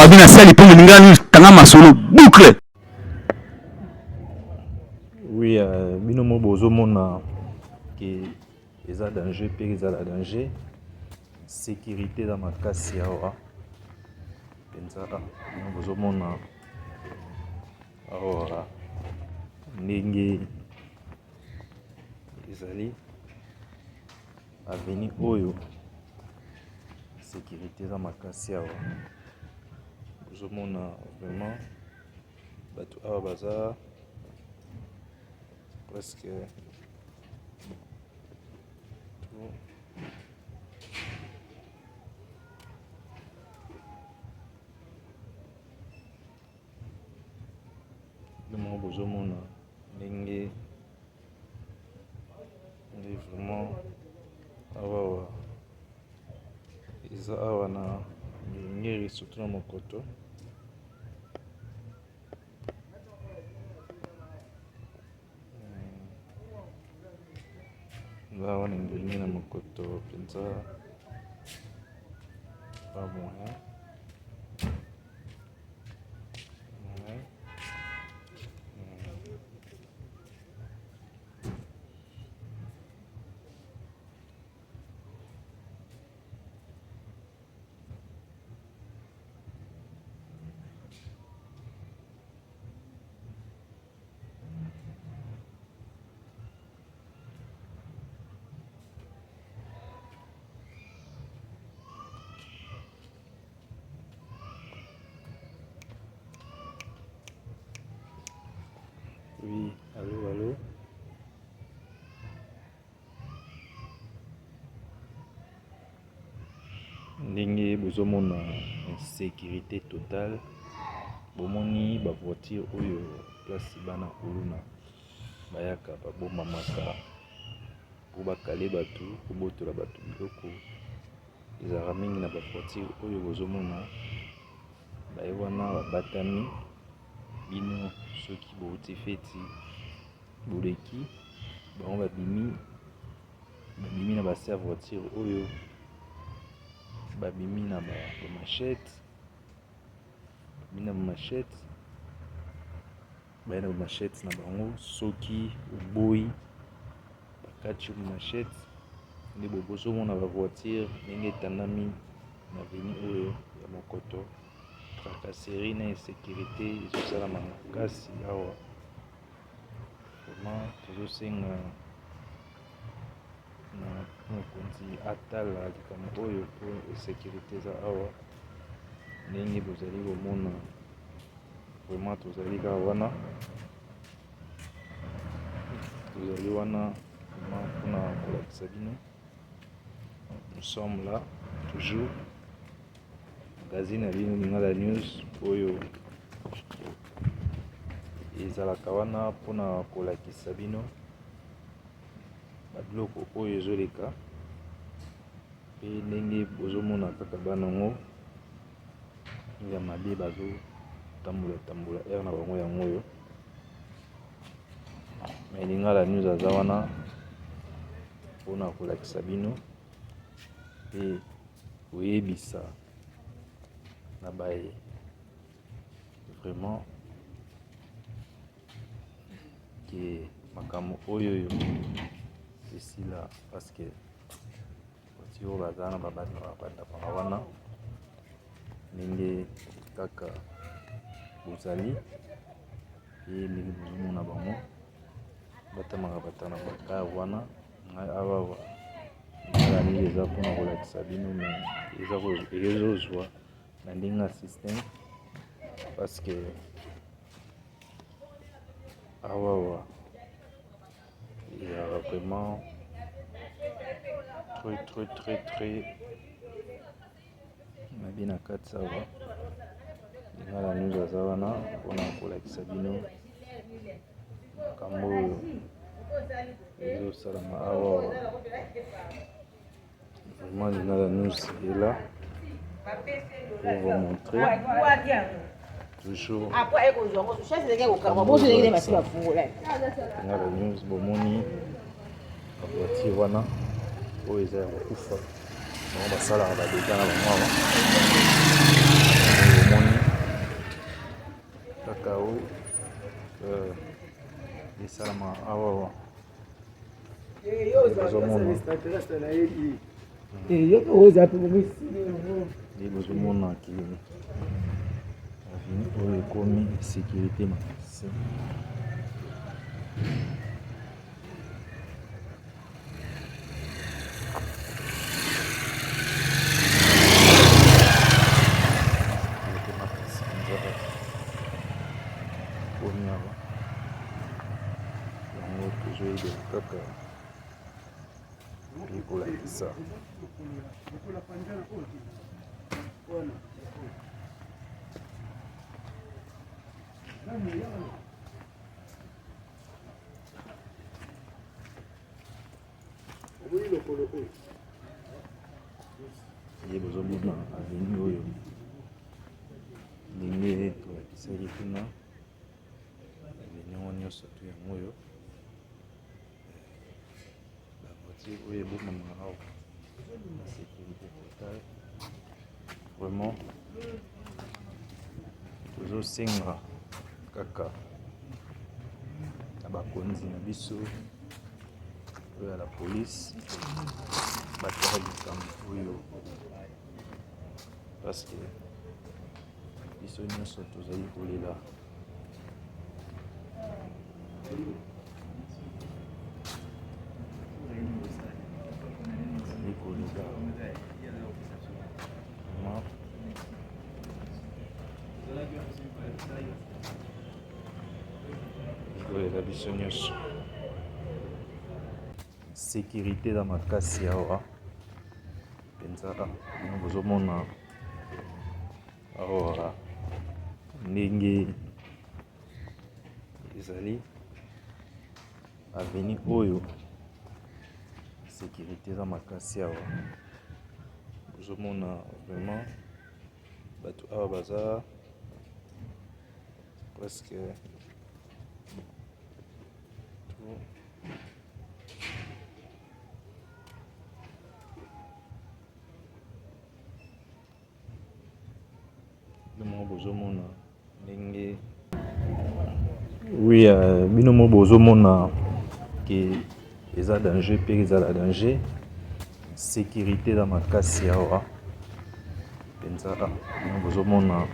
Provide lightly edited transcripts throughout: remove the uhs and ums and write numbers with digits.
babi na sali pour ngani tanga masolo boucle. Oui, binomo bozomona que les danger pe les danger sécurité dans ma casse yawa penza bozomona awa ndenge ezali avenir oyo sécurité dans ma casse yawa bozomona vraiment bato awa baza presque le bozomona ndenge vraiment awa eza awa na ngeri surtout na mokoto awa na ngeri na mokoto penza pas moyen. Oui, allô. Ndenge bozomona insécurité totale. Bomoni ba voiture oyo place bana kuluna bayaka babomba maka po bakale bato po botola bato biloko ezalaka mingi na ba voiture oyo bozomona baye wana babatami bino soki bouti feti boleki bango babimi na base ya voiture oyo babimi na ba machette baye na machette na bango soki oboyi bakati machette nde bozomona ba voiture ndenge etandami na avenue oyo ya mokoto tracasserie na insécurité ezosala makasi awa vraiment tozosenga na mokonzi atala likambo oyo po insécurité eza awa ndenge bozali komona vraiment tozali kaka wana mpona kolakisa bino nous sommes là toujours magazine ya bino Lingala News oyo ezalaka wana mpona kolakisa bino babiloko oyo ezoleka pe ndenge bozomona kaka bana ngo ya mabe bazotambola aire na bango yango oyo mais Lingala News aza wana mpona kolakisa bino pe koyebisa na baye vraiment ke makambo oyo esila parce que bati oyo baza na babandaka wana ndenge kaka bozali pe ndenge bozomona bango batamaka bata na bakar wana ngai awa ngalani eza mpona kolakisa bino mais ezozwa na ndenge ya système parce que awawa ezalaka vraiment très mabe na kati awa Lingala News aza wana mpona kolakisa bino makambo oyo ezosalama awawa vraiment Lingala News est là pour vous montrer toujours Lingala News bomoni voiture wana oyo eza ya kokufa bango basalaka badega na bango awa bomoni esalama awa bozomona ke aveni oyo ekomi sécurité makasi. Yango tozoyebela kaka ekolakisa ye bozomona aveni oyo ndenge tolakisaki kuna aveni yango nyonso to yango oyo bavoiture oyo ebomama awa na sécurité totale. Vraiment tozosenga kaka na bakonzi na biso oyo ya la police batala likambo oyo parce que biso nyonso tozali kolela kolela biso nyonso sécurité na makasi awa mpenza. Bozomona awa ndenge ezali aveni oyo sécurité eza makasi awa. Bozomona vraiment bato awa baza presque bozomona ndenge oui bino mo bozomona ke eza danger mpe ezala danger. Sécurité eza makasi awa mpenza. Bozomona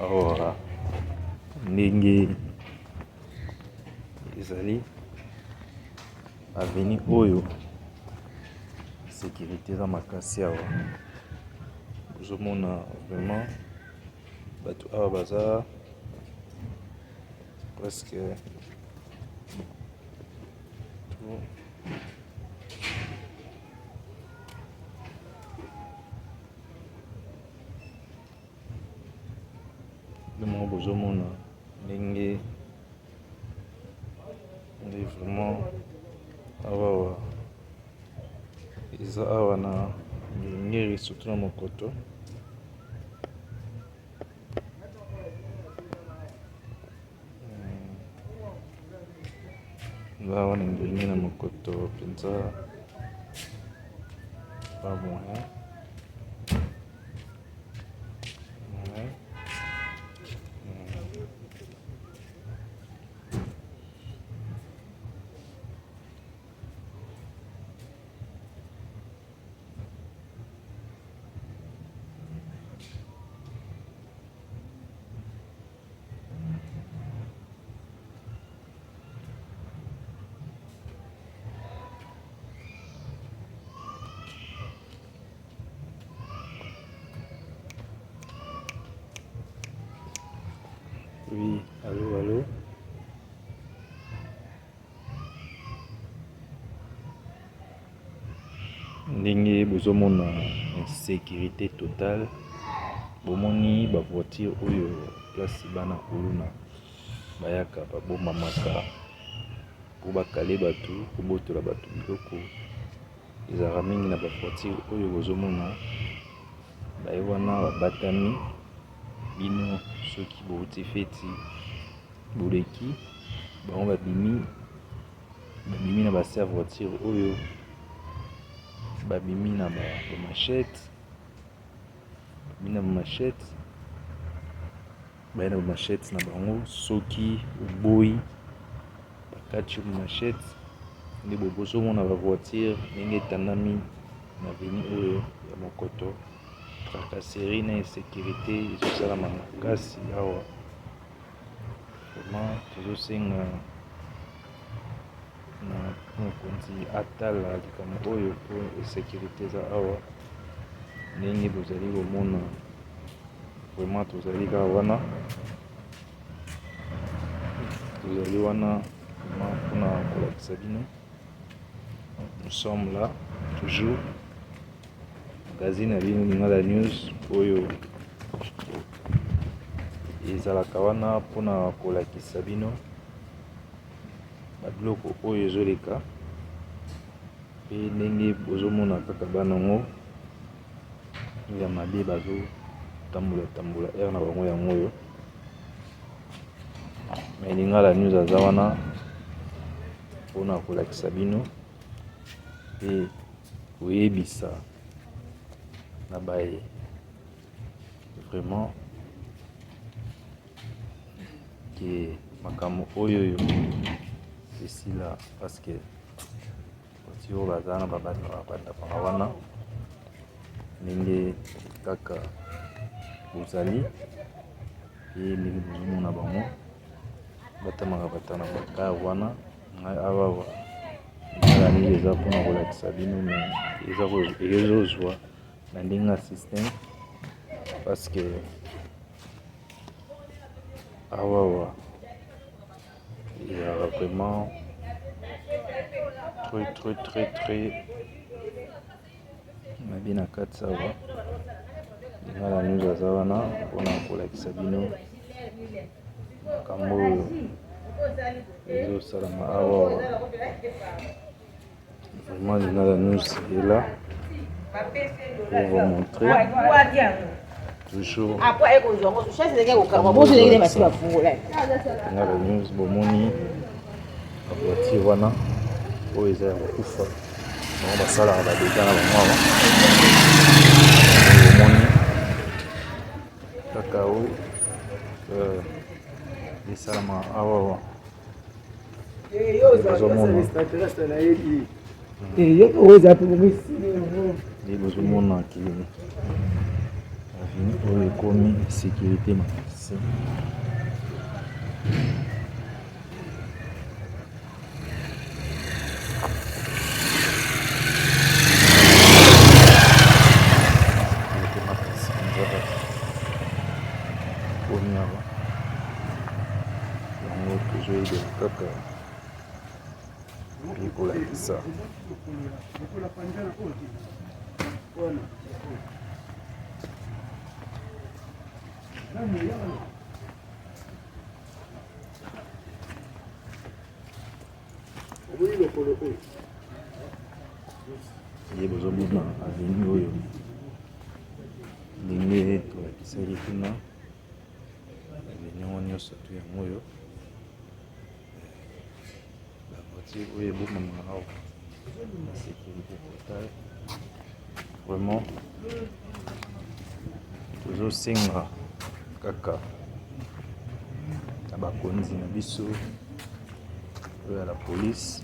awa ndenge ezali aveni oyo sécurité eza makasi awa. Bozomona vraiment bato awa baza presque ndemo bozomona ndenge vraiment awa eza awa na ngeri surtout na mokoto awa na ngeringi na mokoto mpenza pas moyen. Oui, allô. Ndenge bozomona insécurité totale. Bomoni ba voiture oyo place bana kuluna bayaka babomamaka po bakale bato kobotola bato biloko ezalaka mingi na ba voiture oyo bozomona baye wana babatami bino soki bouti feti boleki bango babimi na base ya voiture oyo babimi na bamachete baye na bamachete na bango soki oboyi kati machete nde bozomona ba voiture ndenge etandami na veni oyo ya mokoto. Tracasserie na insécurité ezosalama makasi awa. Vraiment tozosenga na mokonzi atala likambo oyo po insécurité eza awa ndenge bozali komona. Vraiment tozali kaka wana mpona kolakisa bino. Nous sommes là toujours magazine ya bino Lingala News oyo ezalaka wana mpona kolakisa bino babiloko oyo ezoleka pe ndenge bozomona kaka bana ngo ya mabe bazotambola aire na bango yango oyo. Mais Lingala News aza wana mpona kolakisa bino pe koyebisa na baye vraiment ke makambo oyo esila parce que bati oyo baza na babandapanga wana ndenge kaka bozali pe ndenge bozomona bango batamaka batana bakar wana ngai awa Lingala News eza mpona kolakisa bino mais ezozwa na ndenge ya système parce que awawa ezalaka vraiment très mabe na kati awa. Lingala News aza wana mpona kolakisa bino makambo oyo ezosalama awawa. Vraiment Lingala News est là pour vous montrer toujours Lingala News. Bomoni bavoiture wana oyo eza ya kokufa bango basalaka badega na bango awa. Bomoni kaka oyo esalama awawa nde bozomona ke aveni oyo ekomi sécurité makasi. Komi awa yango tozoyebela kaka mpe kolakisa ye bozomona aveni oyo ndenge tolakisaki kuna aveni yango nyonso to yango oyo bavoiture oyo ebomama awa na sécurité totale. Vraiment tozosenga kaka na bakonzi na biso oyo ya la police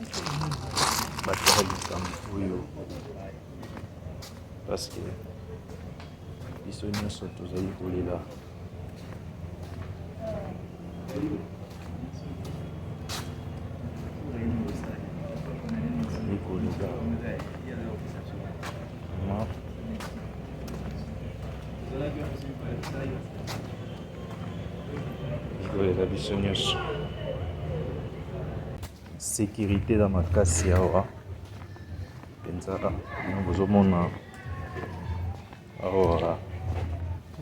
batala likambo oyo parce que biso nyonso tozali kolela. kolela biso nyonso. Sécurité na makasi awa penza bozomona awa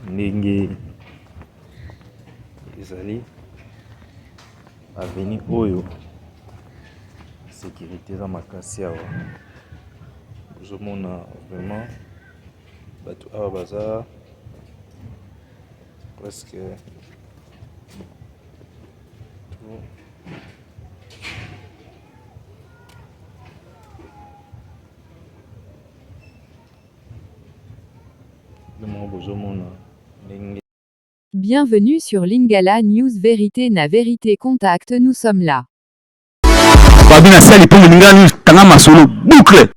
ndenge ezali aveni oyo sécurité na makasi awa bozomona vraiment bato awa baza presque Bienvenue sur Lingala News Vérité na Vérité Contact, nous sommes là. babi na sali po ningani tanga masolo boucle